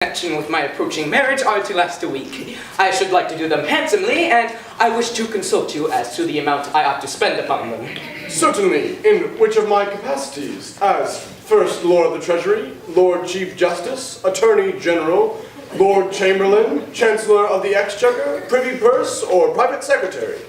connection with my approaching marriage are to last a week. I should like to do them handsomely, and I wish to consult you as to the amount I ought to spend upon them. Certainly. In which of my capacities? As First Lord of the Treasury, Lord Chief Justice, Attorney General, Lord Chamberlain, Chancellor of the Exchequer, Privy Purse, or Private Secretary?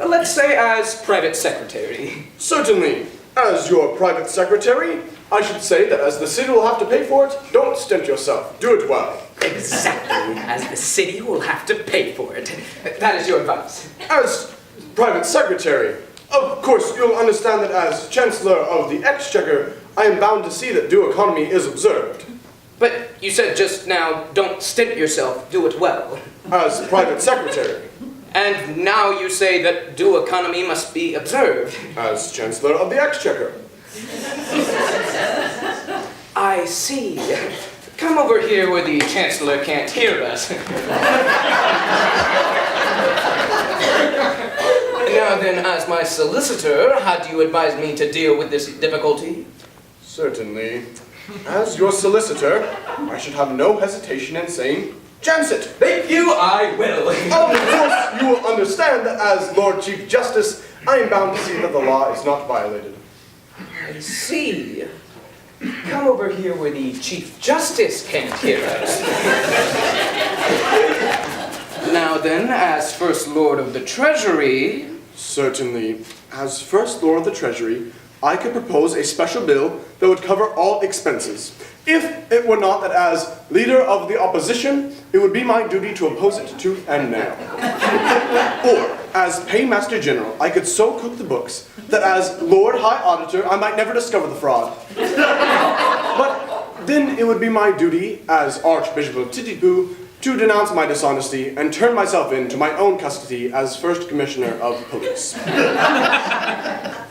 Let's say as private secretary. Certainly. As your private secretary, I should say that as the city will have to pay for it, don't stint yourself. Do it well. Exactly, as the city will have to pay for it. That is your advice. As private secretary, of course you'll understand that as Chancellor of the Exchequer, I am bound to see that due economy is observed. But you said just now, don't stint yourself, do it well. As private secretary. And now you say that due economy must be observed. As Chancellor of the Exchequer. I see. Come over here where the Chancellor can't hear us. Now then, as my solicitor, how do you advise me to deal with this difficulty? Certainly. As your solicitor, I should have no hesitation in saying, chance it! Thank you, I will. Of course, you will understand that as Lord Chief Justice, I am bound to see that the law is not violated. I see. Come over here where the Chief Justice can't hear us. Now then, as First Lord of the Treasury... Certainly. As First Lord of the Treasury, I could propose a special bill that would cover all expenses. If it were not that as leader of the opposition, it would be my duty to oppose it tooth and nail. Or, as Paymaster General, I could so cook the books that as Lord High Auditor, I might never discover the fraud. But then it would be my duty, as Archbishop of Titipu, to denounce my dishonesty and turn myself in to my own custody as First Commissioner of Police.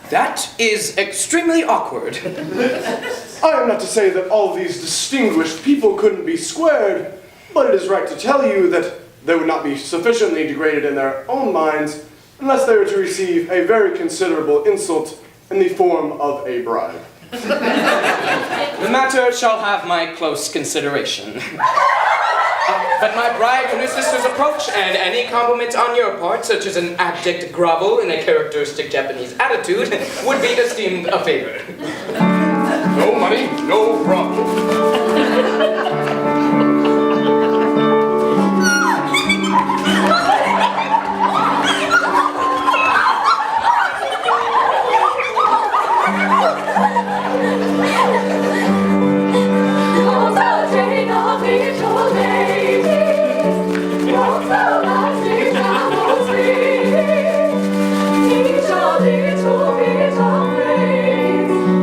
That is extremely awkward. I am not to say that all these distinguished people couldn't be squared, but it is right to tell you that they would not be sufficiently degraded in their own minds unless they were to receive a very considerable insult in the form of a bribe. The matter shall have my close consideration. But my bride and her sister's approach, and any compliment on your part, such as an abject grovel in a characteristic Japanese attitude, would be esteemed a favor. No money, no problem.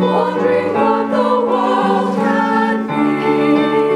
Wondering what the world can be.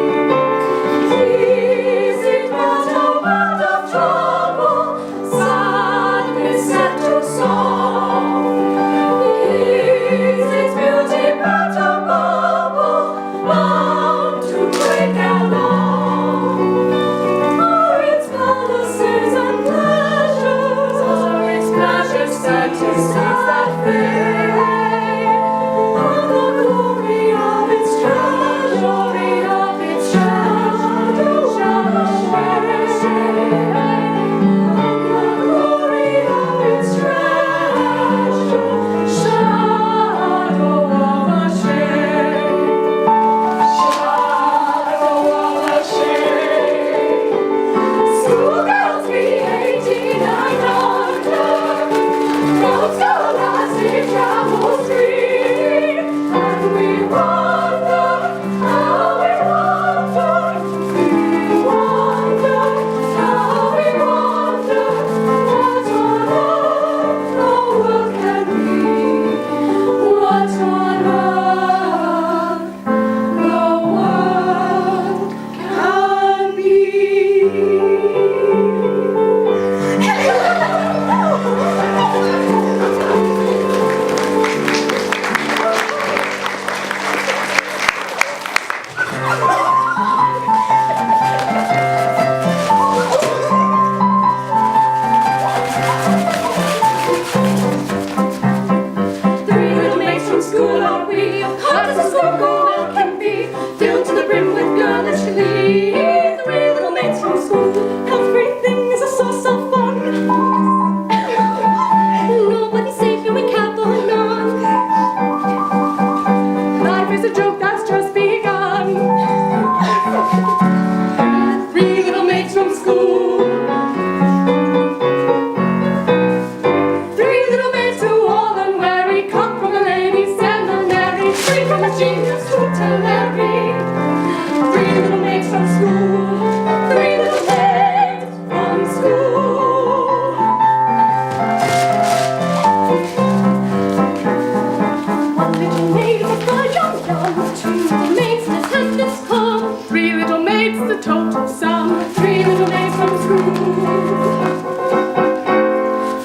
Some 3 little maids from school.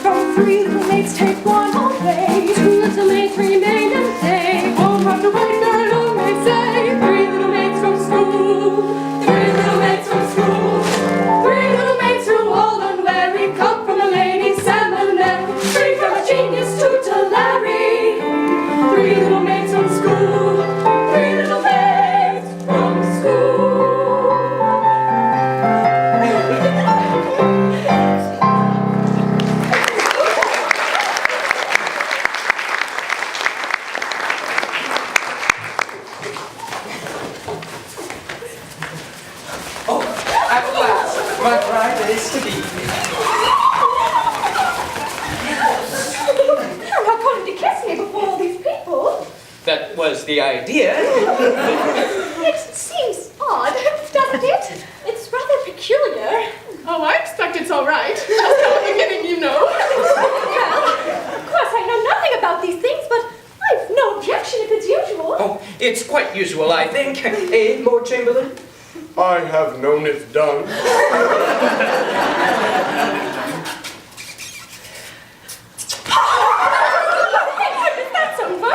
From 3 little maids take one away. 2 little maids remain and stay. Home have to wait, their little maids say. 3 little maids from school. 3 little maids from school. 3 little maids who all unwary come from a lady's seminary. 3 from a genius to Larry. 3 little maids from school. 3 little maids from school. Oh, at last, my bride is to be. You're not going to kiss me before all these people. That was the idea. It seems odd, doesn't it? It's rather peculiar. Oh, I expect it's all right. Just from the beginning, you know. Well, of course I know nothing about these things, but I've no objection if it's usual. Oh, it's quite usual, I think. Eh, Lord Chamberlain? I have known it done. That's over.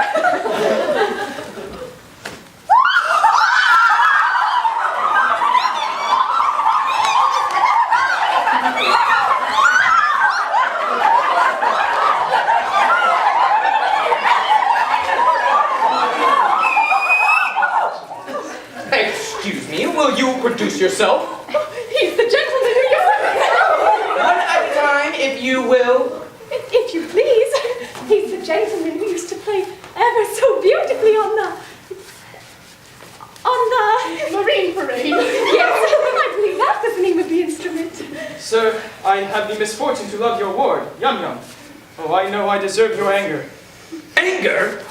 Excuse me, will you produce yourself? He's the gentleman who One at a time, if you will. If you please. He's the gentleman who used to play ever so beautifully on the Marine parade. Yes, I believe that was the name of the instrument. Sir, I have the misfortune to love your ward, Yum Yum. Oh, I know I deserve your anger. Anger?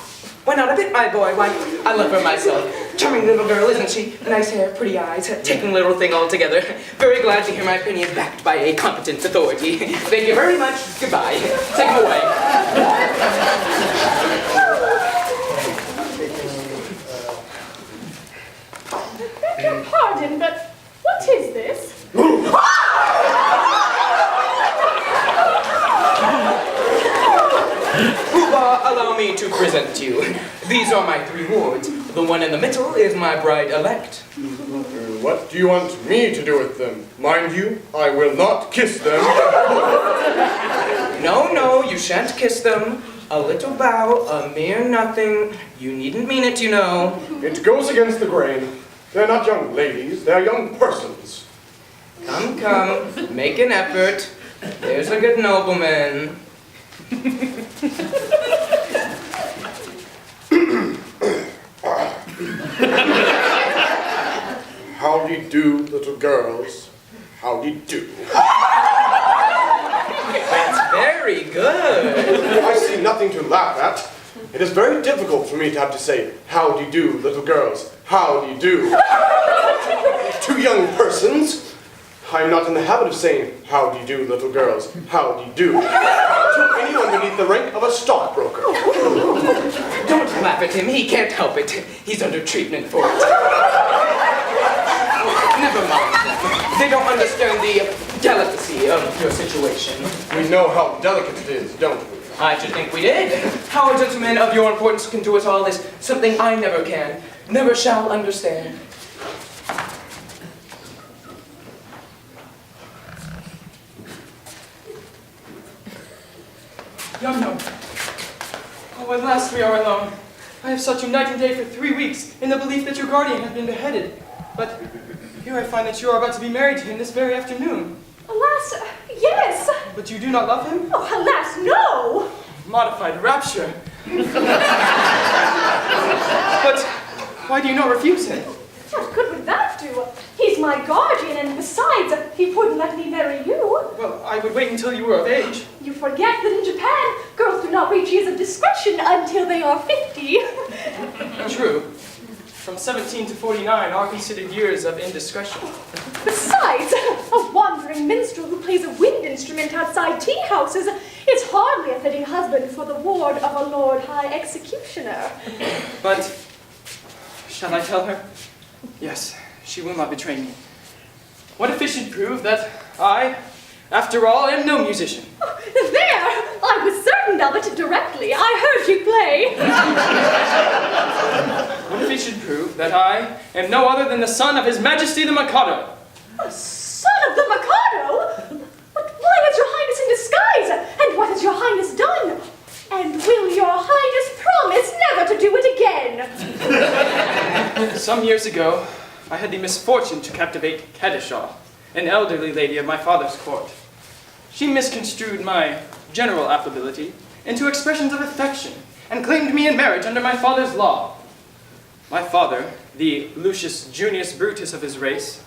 Why not a bit, my boy? Why, I love her myself. Charming little girl, isn't she? Nice hair, pretty eyes, taking little thing altogether. Very glad to hear my opinion backed by a competent authority. Thank you very much. Goodbye. Take him away. Beg your pardon, but what is this? Allow me to present to you. These are my 3 wards. The one in the middle is my bride-elect. What do you want me to do with them? Mind you, I will not kiss them. No, you shan't kiss them. A little bow, a mere nothing. You needn't mean it, you know. It goes against the grain. They're not young ladies, they're young persons. Come, make an effort. There's a good nobleman. Howdy do, little girls. Howdy do. That's very good. I see nothing to laugh at. It is very difficult for me to have to say, howdy do, little girls. Howdy do. To young persons. I am not in the habit of saying, howdy do, little girls. Howdy do. To anyone beneath the rank of a stockbroker. Don't laugh at him. He can't help it. He's under treatment for it. Never mind. They don't understand the delicacy of your situation. We know how delicate it is, don't we? I should think we did. How a gentleman of your importance can do us all is something I never can, never shall understand. Yum Yum. Oh, at last we are alone. I have sought you night and day for 3 weeks in the belief that your guardian had been beheaded. But here I find that you are about to be married to him this very afternoon. Alas, yes. But you do not love him? Oh, alas, no. Modified rapture. But why do you not refuse him? What good would that do? He's my guardian, and besides, he wouldn't let me marry you. Well, I would wait until you were of age. You forget that in Japan, girls do not reach years of discretion until they are 50. True. From 17 to 49 are considered years of indiscretion. Besides, a wandering minstrel who plays a wind instrument outside tea houses is hardly a fitting husband for the ward of a Lord High Executioner. But, shall I tell her? Yes, she will not betray me. What if it should prove that I, after all, am no musician? There! I was certain of it directly. I heard you play. What if it should prove that I am no other than the son of His Majesty the Mikado? Son of the Mikado? But why is your highness in disguise? And what has your highness done? And will your highness promise never to do it again? Some years ago, I had the misfortune to captivate Kadishaw, an elderly lady of my father's court. She misconstrued my general affability into expressions of affection and claimed me in marriage under my father's law. My father, the Lucius Junius Brutus of his race,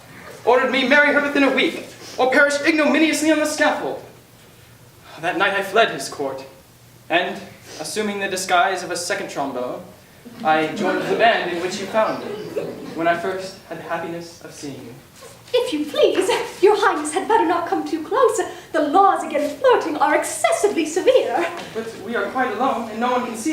ordered me marry her within a week, or perish ignominiously on the scaffold. That night I fled his court, and, assuming the disguise of a second trombone, I joined the band in which you found me, when I first had the happiness of seeing you. If you please, your highness had better not come too close. The laws against flirting are excessively severe. But we are quite alone, and no one can see us.